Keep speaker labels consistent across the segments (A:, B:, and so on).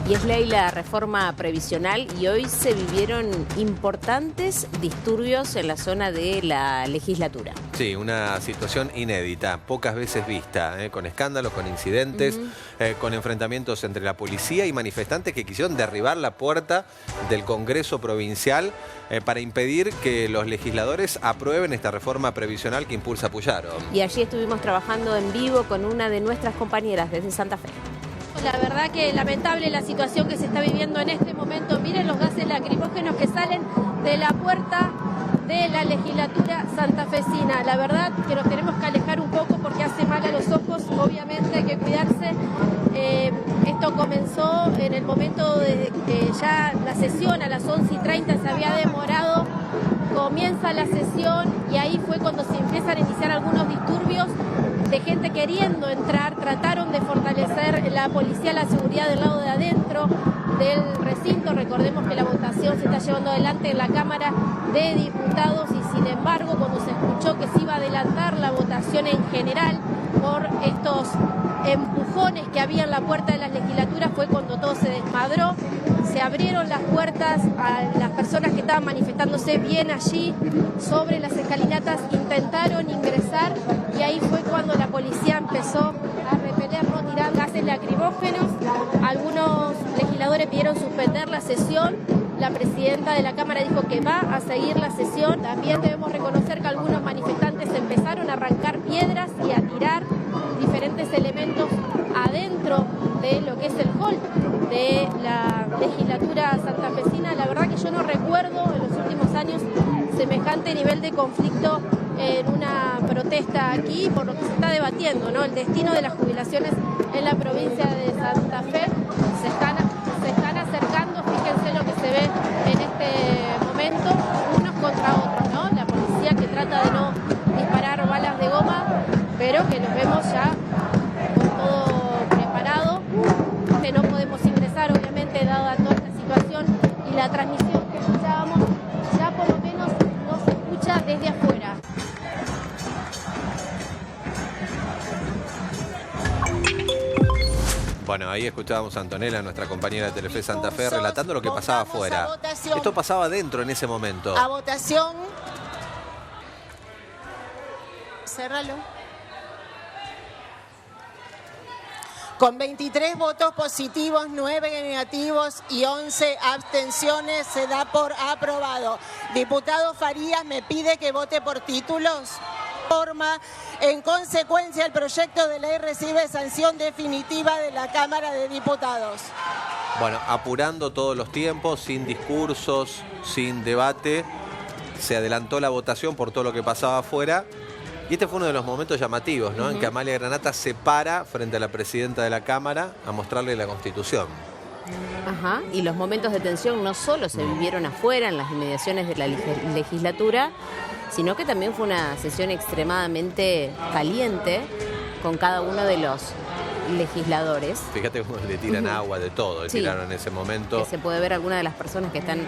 A: Y es ley la reforma previsional y hoy se vivieron importantes disturbios en la zona de la legislatura.
B: Sí, una situación inédita, pocas veces vista, con escándalos, con incidentes, con enfrentamientos entre la policía y manifestantes que quisieron derribar la puerta del Congreso Provincial para impedir que los legisladores aprueben esta reforma previsional que impulsa Puyaro.
A: Y allí estuvimos trabajando en vivo con una de nuestras compañeras desde Santa Fe.
C: La verdad que lamentable la situación que se está viviendo en este momento. Miren los gases lacrimógenos que salen de la puerta de la legislatura santafesina. La verdad que nos tenemos que alejar un poco porque hace mal a los ojos. Obviamente hay que cuidarse. Esto comenzó en el momento de que ya la sesión a las 11:30 se había demorado. Comienza la sesión y ahí fue cuando se empiezan a iniciar algunos disturbios de gente queriendo entrar. Trataron de fortalecer la policía, la seguridad del lado de adentro del recinto. Recordemos que la votación se está llevando adelante en la Cámara de Diputados y sin embargo cuando se escuchó que se iba a adelantar la votación en general por estos empujones que había en la puerta de las legislaturas fue cuando todo se desmadró. Se abrieron las puertas a las personas que estaban manifestándose bien allí sobre las escalinatas, intentaron ingresar y ahí fue cuando la policía empezó a repelerlo tirando gases lacrimógenos. Algunos legisladores pidieron suspender la sesión. La presidenta de la Cámara dijo que va a seguir la sesión. También debemos reconocer que algunos manifestantes empezaron a arrancar piedras y a tirar diferentes elementos adentro de lo que es el hall de la legislatura santafesina. La verdad que yo no recuerdo en los últimos años semejante nivel de conflicto en una protesta aquí, por lo que se está debatiendo, ¿no? El destino de las jubilaciones en la provincia de Santa Fe. Se están acercando, fíjense lo que se ve en este momento, unos contra otros, ¿no? La policía que trata de no disparar balas de goma, pero que nos vemos ya con todo preparado. No podemos ingresar, obviamente, dada toda esta situación y la transmisión que escuchábamos, ya por lo menos no se escucha desde afuera.
B: Bueno, ahí escuchábamos a Antonella, nuestra compañera de Telefe Santa Fe, relatando lo que pasaba afuera. Esto pasaba adentro en ese momento.
D: A votación. Cérralo. Con 23 votos positivos, 9 negativos y 11 abstenciones se da por aprobado. Diputado Farías me pide que vote por títulos. En consecuencia, el proyecto de ley recibe sanción definitiva de la Cámara de Diputados.
B: Bueno, apurando todos los tiempos, sin discursos, sin debate, se adelantó la votación por todo lo que pasaba afuera. Y este fue uno de los momentos llamativos, ¿no? En que Amalia Granata se para frente a la presidenta de la Cámara a mostrarle la Constitución.
A: Ajá, y los momentos de tensión no solo se vivieron afuera, en las inmediaciones de la legislatura, sino que también fue una sesión extremadamente caliente con cada uno de los legisladores.
B: Fíjate cómo le tiran agua de todo, le tiraron en ese momento.
A: Que se puede ver algunas de las personas que están...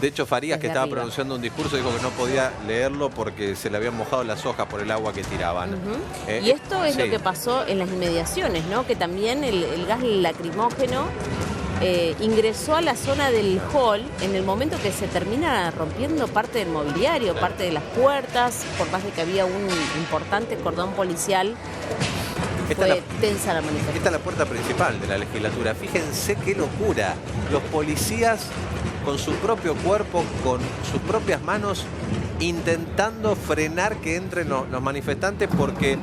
B: De hecho, Farías, que estaba pronunciando un discurso, dijo que no podía leerlo porque se le habían mojado las hojas por el agua que tiraban.
A: Y esto es lo que pasó en las inmediaciones, ¿no? Que también el gas lacrimógeno ingresó a la zona del hall en el momento que se termina rompiendo parte del mobiliario, parte de las puertas, por más de que había un importante cordón policial. Fue tensa la manifestación.
B: Esta es la puerta principal de la legislatura. Fíjense qué locura. Los policías con su propio cuerpo, con sus propias manos, intentando frenar que entren los manifestantes porque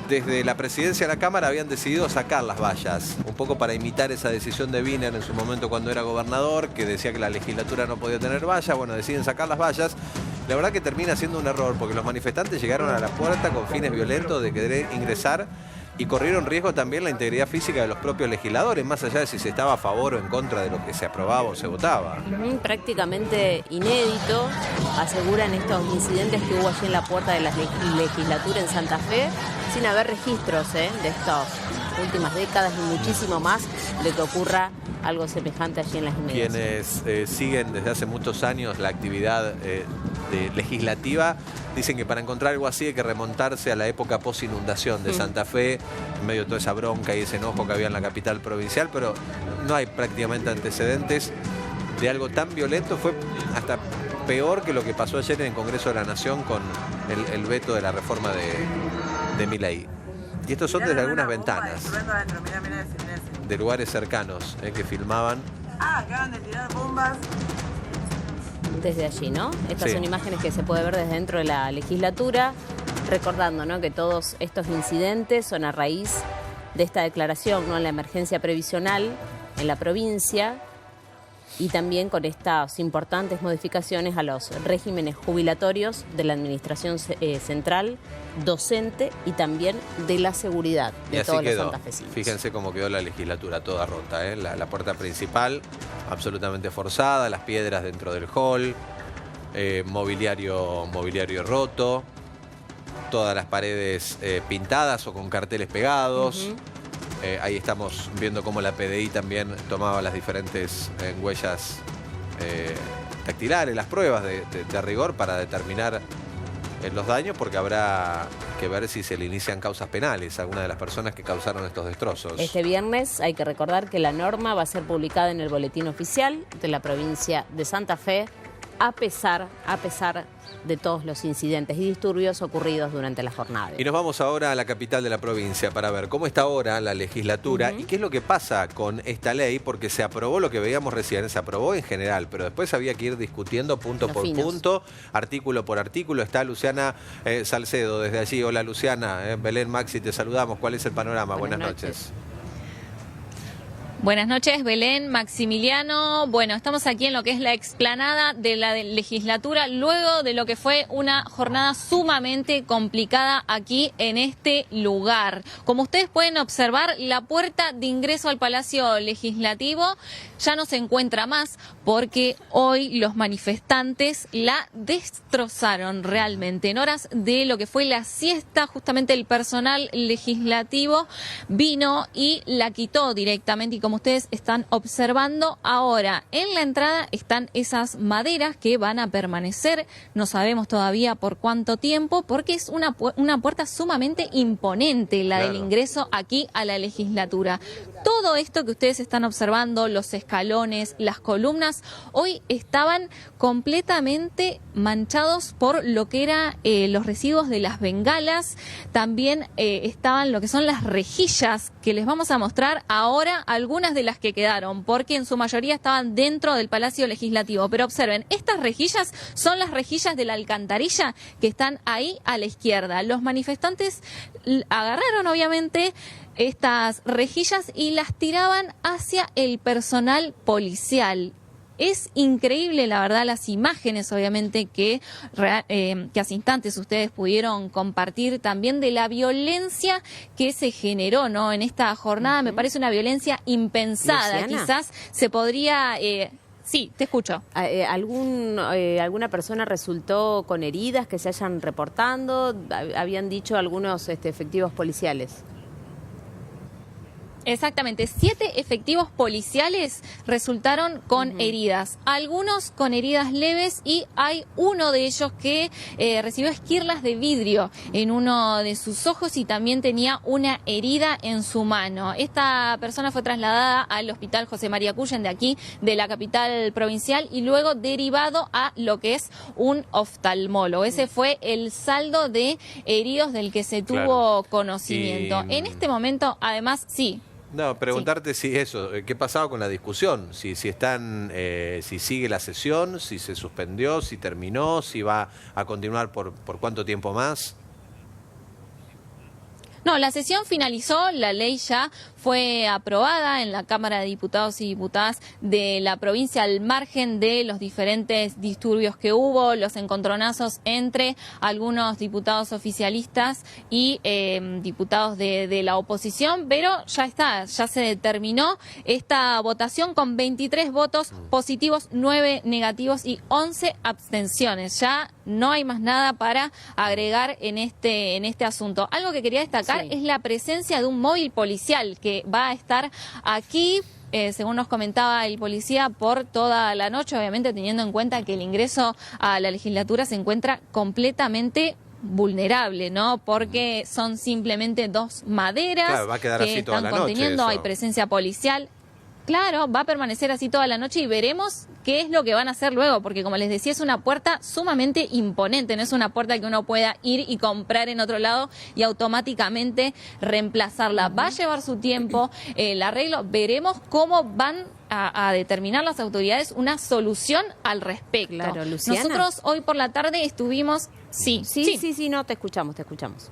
B: desde la presidencia de la Cámara habían decidido sacar las vallas, un poco para imitar esa decisión de Wiener en su momento cuando era gobernador, que decía que la legislatura no podía tener vallas. Bueno, deciden sacar las vallas. La verdad que termina siendo un error porque los manifestantes llegaron a la puerta con fines violentos de querer ingresar y corrieron riesgo también la integridad física de los propios legisladores, más allá de si se estaba a favor o en contra de lo que se aprobaba o se votaba.
A: Prácticamente inédito, aseguran estos incidentes que hubo allí en la puerta de la legislatura en Santa Fe, sin haber registros de estas últimas décadas y muchísimo más de que ocurra algo semejante allí en las inmediaciones.
B: Quienes siguen desde hace muchos años la actividad legislativa. Dicen que para encontrar algo así hay que remontarse a la época post-inundación de Santa Fe, en medio de toda esa bronca y ese enojo que había en la capital provincial, pero no hay prácticamente antecedentes de algo tan violento. Fue hasta peor que lo que pasó ayer en el Congreso de la Nación con el veto de la reforma de Milei. Y estos son desde algunas ventanas de lugares cercanos que filmaban.
E: Acaban de tirar bombas.
A: Desde allí, ¿no? Estas
B: Sí.
A: son imágenes que se puede ver desde dentro de la legislatura, recordando, ¿no?, que todos estos incidentes son a raíz de esta declaración, ¿no?, en la emergencia previsional en la provincia, y también con estas importantes modificaciones a los regímenes jubilatorios de la administración central, docente y también de la seguridad
B: Y
A: de
B: así
A: todos los
B: quedó.
A: santafesinos.
B: Fíjense cómo quedó la legislatura toda rota, ¿eh? La puerta principal absolutamente forzada, las piedras dentro del hall, mobiliario roto, todas las paredes pintadas o con carteles pegados. Ahí estamos viendo cómo la PDI también tomaba las diferentes huellas dactilares, las pruebas de rigor para determinar los daños, porque habrá que ver si se le inician causas penales a alguna de las personas que causaron estos destrozos.
A: Este viernes hay que recordar que la norma va a ser publicada en el boletín oficial de la provincia de Santa Fe, a pesar de todos los incidentes y disturbios ocurridos durante la jornada.
B: Y nos vamos ahora a la capital de la provincia para ver cómo está ahora la legislatura y qué es lo que pasa con esta ley, porque se aprobó lo que veíamos recién, se aprobó en general, pero después había que ir discutiendo punto
A: Los
B: por
A: finos.
B: punto, artículo por artículo. Está Luciana Salcedo desde allí. Hola Luciana, Belén, Maxi, te saludamos. ¿Cuál es el panorama? Buenas noches.
F: Buenas noches, Belén, Maximiliano. Bueno, estamos aquí en lo que es la explanada de la legislatura, luego de lo que fue una jornada sumamente complicada aquí en este lugar. Como ustedes pueden observar, la puerta de ingreso al Palacio Legislativo ya no se encuentra más, porque hoy los manifestantes la destrozaron realmente. En horas de lo que fue la siesta, justamente el personal legislativo vino y la quitó directamente, y como ustedes están observando ahora, en la entrada están esas maderas que van a permanecer, no sabemos todavía por cuánto tiempo, porque es una puerta sumamente imponente la del ingreso aquí a la legislatura. Todo esto que ustedes están observando, los escalones, las columnas, hoy estaban completamente manchados por lo que eran los residuos de las bengalas. También estaban lo que son las rejillas, que les vamos a mostrar ahora algunas de las que quedaron, porque en su mayoría estaban dentro del Palacio Legislativo. Pero observen, estas rejillas son las rejillas de la alcantarilla que están ahí a la izquierda. Los manifestantes agarraron obviamente estas rejillas y las tiraban hacia el personal policial. Es increíble, la verdad, las imágenes, obviamente, que hace instantes ustedes pudieron compartir también de la violencia que se generó, ¿no?, en esta jornada. Me parece una violencia impensada.
A: Luciana.
F: Quizás se podría... Sí, te escucho.
A: ¿Alguna persona resultó con heridas que se hayan reportando? Habían dicho algunos efectivos policiales.
F: Exactamente, 7 efectivos policiales resultaron con heridas, algunos con heridas leves, y hay uno de ellos que recibió esquirlas de vidrio en uno de sus ojos y también tenía una herida en su mano. Esta persona fue trasladada al Hospital José María Cullen de aquí, de la capital provincial, y luego derivado a lo que es un oftalmólogo. Ese fue el saldo de heridos del que se tuvo conocimiento. En este momento, además, sí.
B: No, preguntarte si eso, ¿qué pasaba con la discusión? Si sigue la sesión, si se suspendió, si terminó, si va a continuar por cuánto tiempo más.
F: No, la sesión finalizó, la ley ya fue aprobada en la Cámara de Diputados y Diputadas de la provincia, al margen de los diferentes disturbios que hubo, los encontronazos entre algunos diputados oficialistas y diputados de la oposición, pero ya está, ya se determinó esta votación con 23 votos positivos, 9 negativos y 11 abstenciones. Ya no hay más nada para agregar en este asunto. Algo que quería destacar destacar
A: Sí.
F: es la presencia de un móvil policial que va a estar aquí, según nos comentaba el policía, por toda la noche, obviamente teniendo en cuenta que el ingreso a la legislatura se encuentra completamente vulnerable, ¿no? Porque son simplemente 2 maderas,
B: Claro, va a quedar
F: que
B: así toda
F: están
B: la noche
F: conteniendo,
B: eso.
F: hay presencia policial. Claro, va a permanecer así toda la noche y veremos qué es lo que van a hacer luego, porque como les decía, es una puerta sumamente imponente, no es una puerta que uno pueda ir y comprar en otro lado y automáticamente reemplazarla. Va a llevar su tiempo el arreglo, veremos cómo van a determinar las autoridades una solución al respecto.
A: Claro, Luciana.
F: Nosotros hoy por la tarde estuvimos... Sí,
A: No, te escuchamos, te escuchamos.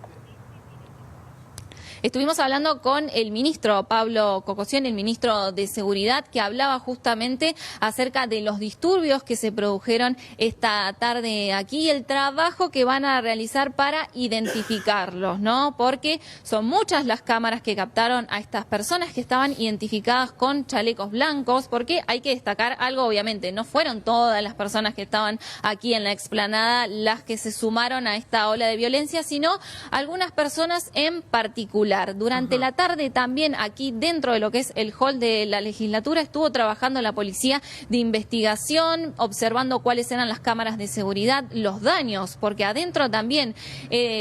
F: Estuvimos hablando con el ministro Pablo Cocosian, el ministro de Seguridad, que hablaba justamente acerca de los disturbios que se produjeron esta tarde aquí y el trabajo que van a realizar para identificarlos, ¿no? Porque son muchas las cámaras que captaron a estas personas que estaban identificadas con chalecos blancos, porque hay que destacar algo, obviamente, no fueron todas las personas que estaban aquí en la explanada las que se sumaron a esta ola de violencia, sino algunas personas en particular. Durante la tarde también aquí dentro de lo que es el hall de la legislatura estuvo trabajando la policía de investigación, observando cuáles eran las cámaras de seguridad, los daños, porque adentro también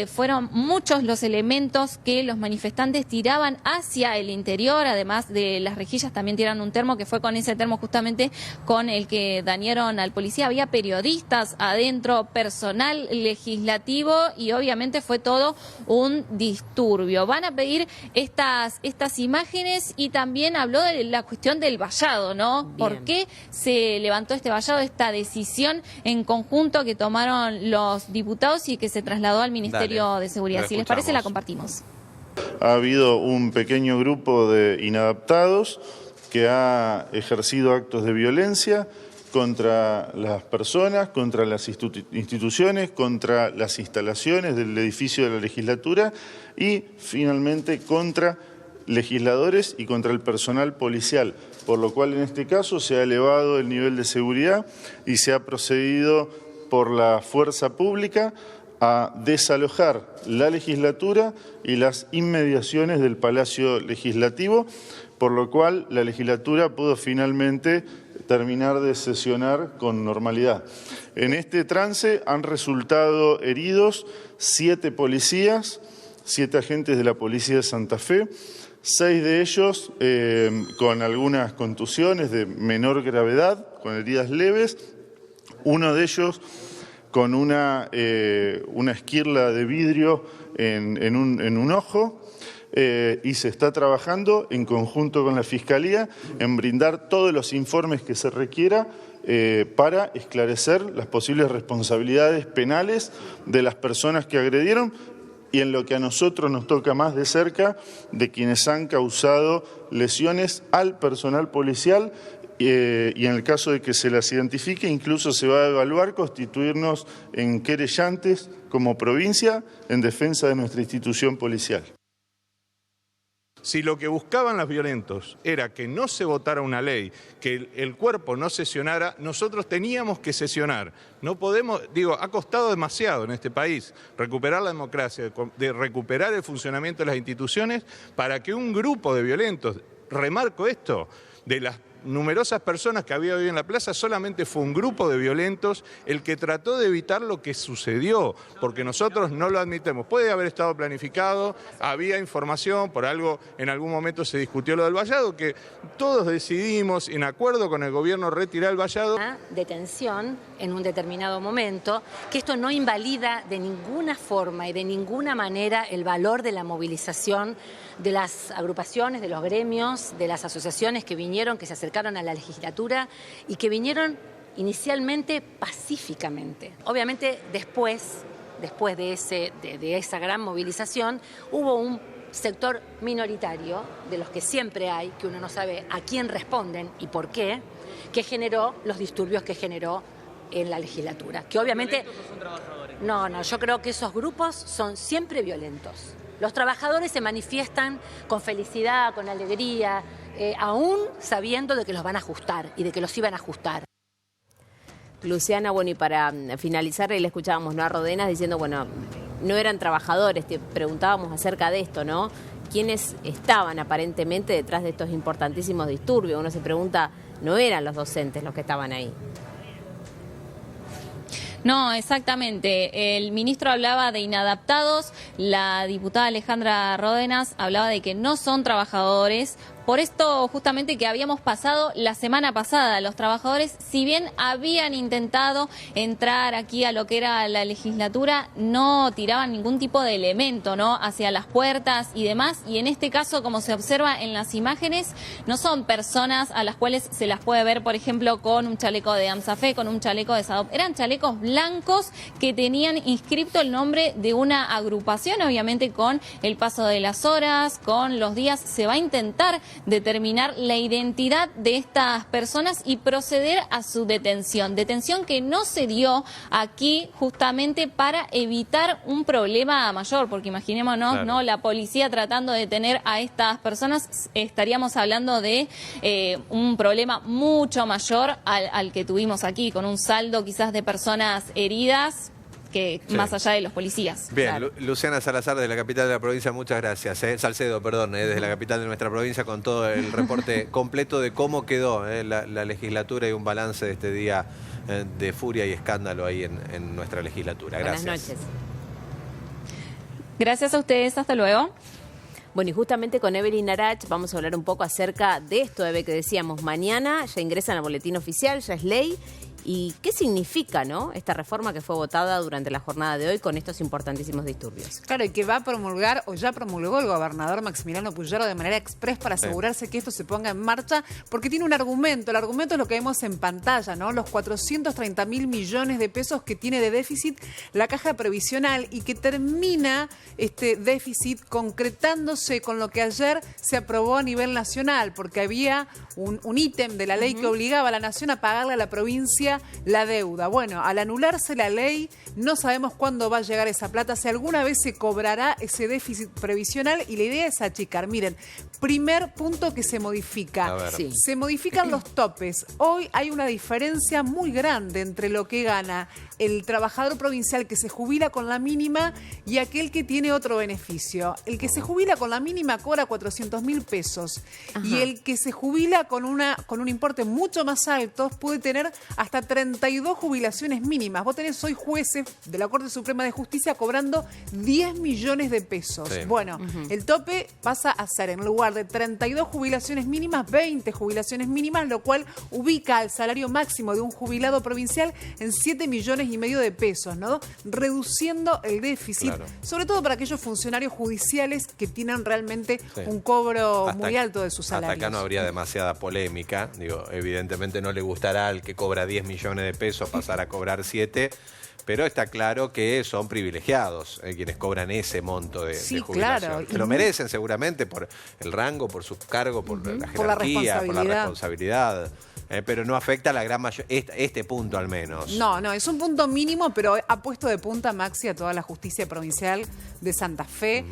F: fueron muchos los elementos que los manifestantes tiraban hacia el interior, además de las rejillas también tiraron un termo, que fue con ese termo justamente con el que dañaron al policía. Había periodistas adentro, personal legislativo y obviamente fue todo un disturbio. Van a pedir estas imágenes y también habló de la cuestión del vallado, ¿no?
A: Bien.
F: ¿Por qué se levantó este vallado, esta decisión en conjunto que tomaron los diputados y que se trasladó al Ministerio
B: Dale,
F: de Seguridad?
B: lo
F: Si les parece, la
B: escuchamos.
F: compartimos.
G: Ha habido un pequeño grupo de inadaptados que ha ejercido actos de violencia contra las personas, contra las instituciones, contra las instalaciones del edificio de la legislatura y finalmente contra legisladores y contra el personal policial, por lo cual en este caso se ha elevado el nivel de seguridad y se ha procedido por la fuerza pública a desalojar la legislatura y las inmediaciones del Palacio Legislativo, por lo cual la legislatura pudo finalmente terminar de sesionar con normalidad. En este trance han resultado heridos 7 policías, 7 agentes de la Policía de Santa Fe, 6 de ellos con algunas contusiones de menor gravedad, con heridas leves, uno de ellos con una esquirla de vidrio en un ojo, y se está trabajando en conjunto con la Fiscalía en brindar todos los informes que se requiera para esclarecer las posibles responsabilidades penales de las personas que agredieron y en lo que a nosotros nos toca más de cerca, de quienes han causado lesiones al personal policial. Y en el caso de que se las identifique, incluso se va a evaluar constituirnos en querellantes como provincia en defensa de nuestra institución policial.
H: Si lo que buscaban los violentos era que no se votara una ley, que el cuerpo no sesionara, nosotros teníamos que sesionar. No podemos, ha costado demasiado en este país recuperar la democracia, de recuperar el funcionamiento de las instituciones para que un grupo de violentos, remarco esto, de las numerosas personas que había hoy en la plaza, solamente fue un grupo de violentos el que trató de evitar lo que sucedió, porque nosotros no lo admitemos. Puede haber estado planificado, había información, por algo en algún momento se discutió lo del vallado, que todos decidimos, en acuerdo con el gobierno, retirar el vallado.
I: Detención en un determinado momento, que esto no invalida de ninguna forma y de ninguna manera el valor de la movilización de las agrupaciones, de los gremios, de las asociaciones que vinieron, que se acercaron a la legislatura y que vinieron inicialmente pacíficamente. Obviamente después de esa gran movilización hubo un sector minoritario, de los que siempre hay, que uno no sabe a quién responden y por qué, que generó los disturbios que generó en la legislatura. Que obviamente... ¿Son trabajadores? No, yo creo que esos grupos son siempre violentos. Los trabajadores se manifiestan con felicidad, con alegría, aún sabiendo de que los van a ajustar y de que los iban a ajustar.
A: Luciana, bueno, y para finalizar, le escuchábamos, ¿no?, a Rodenas diciendo, bueno, no eran trabajadores. Te preguntábamos acerca de esto, ¿no? ¿Quiénes estaban aparentemente detrás de estos importantísimos disturbios? Uno se pregunta, no eran los docentes los que estaban ahí.
F: No, exactamente. El ministro hablaba de inadaptados, la diputada Alejandra Ródenas hablaba de que no son trabajadores. Por esto justamente que habíamos pasado la semana pasada, los trabajadores, si bien habían intentado entrar aquí a lo que era la legislatura, no tiraban ningún tipo de elemento, ¿no?, hacia las puertas y demás. Y en este caso, como se observa en las imágenes, no son personas a las cuales se las puede ver, por ejemplo, con un chaleco de AMSAFE, con un chaleco de SADOP. Eran chalecos blancos que tenían inscripto el nombre de una agrupación, obviamente con el paso de las horas, con los días, se va a intentar determinar la identidad de estas personas y proceder a su detención. Detención que no se dio aquí justamente para evitar un problema mayor, porque imaginémonos, claro, ¿no?, la policía tratando de detener a estas personas, estaríamos hablando de un problema mucho mayor al que tuvimos aquí, con un saldo quizás de personas heridas, que sí, más allá de los policías.
B: Bien,
F: claro.
B: Luciana Salazar, de la capital de la provincia, muchas gracias. Salcedo, perdón, desde la capital de nuestra provincia, con todo el reporte completo de cómo quedó la legislatura y un balance de este día de furia y escándalo ahí en nuestra legislatura. Gracias.
A: Buenas noches.
F: Gracias a ustedes, hasta luego.
A: Bueno, y justamente con Evelyn Arach vamos a hablar un poco acerca de esto, Eve, que decíamos, mañana ya ingresa en el boletín oficial, ya es ley. ¿Y qué significa, no, esta reforma que fue votada durante la jornada de hoy con estos importantísimos disturbios?
J: Claro, y que va a promulgar, o ya promulgó el gobernador Maximiliano Puyaro de manera express para asegurarse que esto se ponga en marcha, porque tiene un argumento. El argumento es lo que vemos en pantalla, ¿no? Los 430.000 millones de pesos que tiene de déficit la caja previsional y que termina este déficit concretándose con lo que ayer se aprobó a nivel nacional, porque había un ítem de la ley que obligaba a la nación a pagarle a la provincia la deuda. Bueno, al anularse la ley, no sabemos cuándo va a llegar esa plata, si alguna vez se cobrará ese déficit previsional, y la idea es achicar. Miren, primer punto que se modifica.
A: Sí.
J: Se modifican los topes. Hoy hay una diferencia muy grande entre lo que gana el trabajador provincial que se jubila con la mínima y aquel que tiene otro beneficio. El que se jubila con la mínima cobra 400.000 pesos. Ajá. Y el que se jubila con un importe mucho más alto puede tener hasta 32 jubilaciones mínimas. Vos tenés hoy jueces de la Corte Suprema de Justicia cobrando 10 millones de pesos. Sí. Bueno, el tope pasa a ser, en lugar de 32 jubilaciones mínimas, 20 jubilaciones mínimas, lo cual ubica al salario máximo de un jubilado provincial en 7,5 millones de pesos, ¿no? Reduciendo el déficit, claro, sobre todo para aquellos funcionarios judiciales que tienen realmente un cobro muy alto de sus salarios.
B: Hasta acá no habría demasiada polémica. Digo, evidentemente no le gustará al que cobra 10 millones de pesos pasar a cobrar 7, pero está claro que son privilegiados quienes cobran ese monto de jubilación. Claro. Se lo merecen seguramente por el rango, por su cargo, por la jerarquía, por la responsabilidad. Pero no afecta a la gran mayoría, este punto al menos.
J: No, es un punto mínimo, pero ha puesto de punta Maxi a toda la justicia provincial de Santa Fe,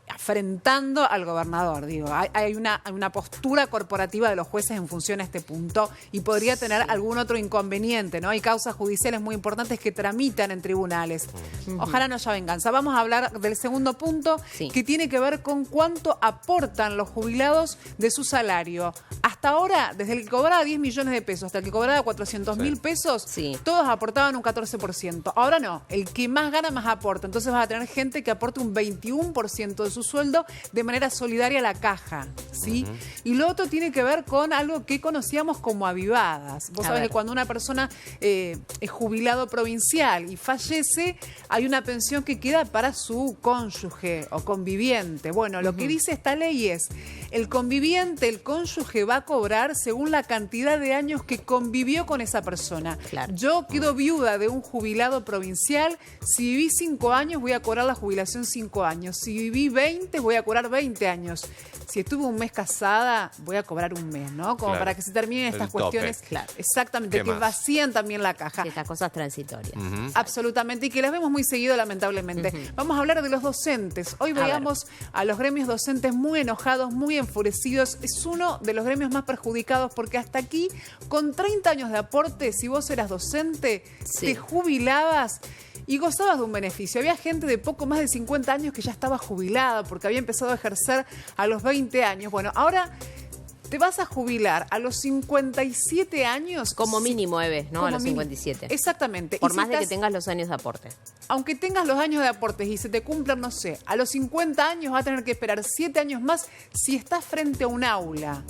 J: afrentando al gobernador. Digo, hay una postura corporativa de los jueces en función a este punto y podría tener algún otro inconveniente, ¿no? Hay causas judiciales muy importantes que tramitan en tribunales. Ojalá no haya venganza. Vamos a hablar del segundo punto, que tiene que ver con cuánto aportan los jubilados de su salario. Hasta ahora, desde el que cobraba 10 millones de pesos hasta el que cobraba 400.000 pesos, todos aportaban un 14%. Ahora no, el que más gana más aporta. Entonces vas a tener gente que aporte un 21% de su sueldo de manera solidaria a la caja, ¿sí? Y lo otro tiene que ver con algo que conocíamos como avivadas. Vos sabés que cuando una persona es jubilado provincial y fallece, hay una pensión que queda para su cónyuge o conviviente. Bueno, lo que dice esta ley es, el conviviente, el cónyuge va a cobrar según la cantidad de años que convivió con esa persona. Claro. Yo quedo viuda de un jubilado provincial, si viví 5 años voy a cobrar la jubilación 5 años, si viví 20 voy a cobrar 20 años. Si estuve un mes casada, voy a cobrar un mes, ¿no? Como para que se terminen estas cuestiones. Claro. Exactamente, que vacían también la caja.
A: Estas cosas transitorias.
J: Absolutamente, y que las vemos muy seguido, lamentablemente. Vamos a hablar de los docentes. Hoy veíamos a los gremios docentes muy enojados, muy enfurecidos. Es uno de los gremios más perjudicados porque hasta aquí, con 30 años de aporte, si vos eras docente, te jubilabas y gozabas de un beneficio. Había gente de poco más de 50 años que ya estaba jubilada porque había empezado a ejercer a los 20 años. Bueno, ahora te vas a jubilar a los 57 años.
A: Como mínimo, Eve, ¿no?
J: Como
A: A los
J: mínimo.
A: 57.
J: Exactamente.
A: Por
J: Y si
A: más de que
J: estás-
A: tengas los años de aporte.
J: Aunque tengas los años de aportes y se te cumplan, no sé, a los 50 años vas a tener que esperar 7 años más si estás frente a un aula.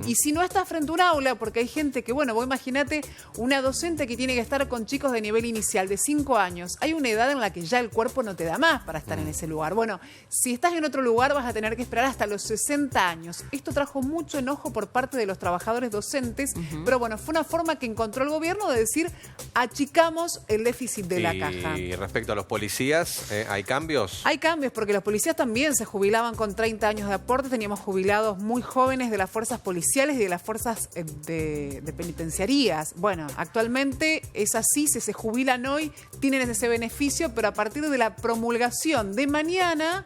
J: Y si no estás frente a un aula, porque hay gente que, bueno, vos imagínate una docente que tiene que estar con chicos de nivel inicial de 5 años. Hay una edad en la que ya el cuerpo no te da más para estar en ese lugar. Bueno, si estás en otro lugar vas a tener que esperar hasta los 60 años. Esto trajo mucho enojo por parte de los trabajadores docentes, pero bueno, fue una forma que encontró el gobierno de decir, achicamos el déficit de la caja.
B: Y respecto a los policías, ¿hay cambios?
J: Hay cambios porque los policías también se jubilaban con 30 años de aporte. Teníamos jubilados muy jóvenes de las fuerzas policiales y de las fuerzas de penitenciarías. Bueno, actualmente es así, se jubilan hoy, tienen ese beneficio, pero a partir de la promulgación de mañana,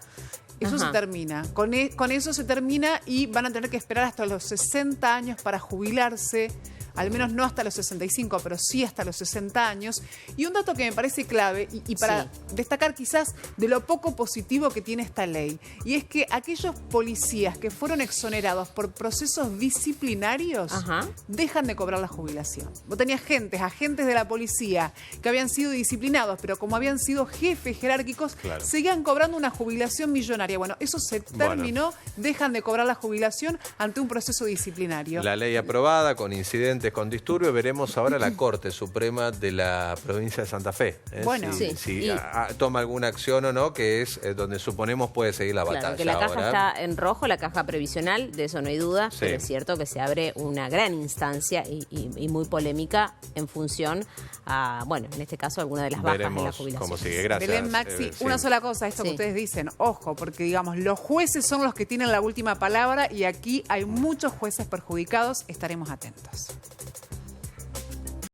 J: eso se termina. Con eso se termina y van a tener que esperar hasta los 60 años para jubilarse. Al menos no hasta los 65, pero sí hasta los 60 años. Y un dato que me parece clave, y para destacar quizás de lo poco positivo que tiene esta ley, y es que aquellos policías que fueron exonerados por procesos disciplinarios dejan de cobrar la jubilación. Vos tenías agentes de la policía que habían sido disciplinados, pero como habían sido jefes jerárquicos, seguían cobrando una jubilación millonaria. Bueno, eso se terminó, dejan de cobrar la jubilación ante un proceso disciplinario.
B: La ley aprobada con incidentes con disturbio, veremos ahora la Corte Suprema de la provincia de Santa Fe.
J: Bueno,
B: si toma alguna acción o no, que es donde suponemos puede seguir la batalla.
A: Claro, que la caja
B: ahora
A: está en rojo, la caja previsional, de eso no hay duda, pero es cierto que se abre una gran instancia y muy polémica en función a, bueno, en este caso, alguna de las bajas de la jubilación.
B: Cómo sigue. Gracias.
J: Belén, Maxi, una sola cosa, esto que ustedes dicen, ojo, porque digamos, los jueces son los que tienen la última palabra y aquí hay muchos jueces perjudicados, estaremos atentos.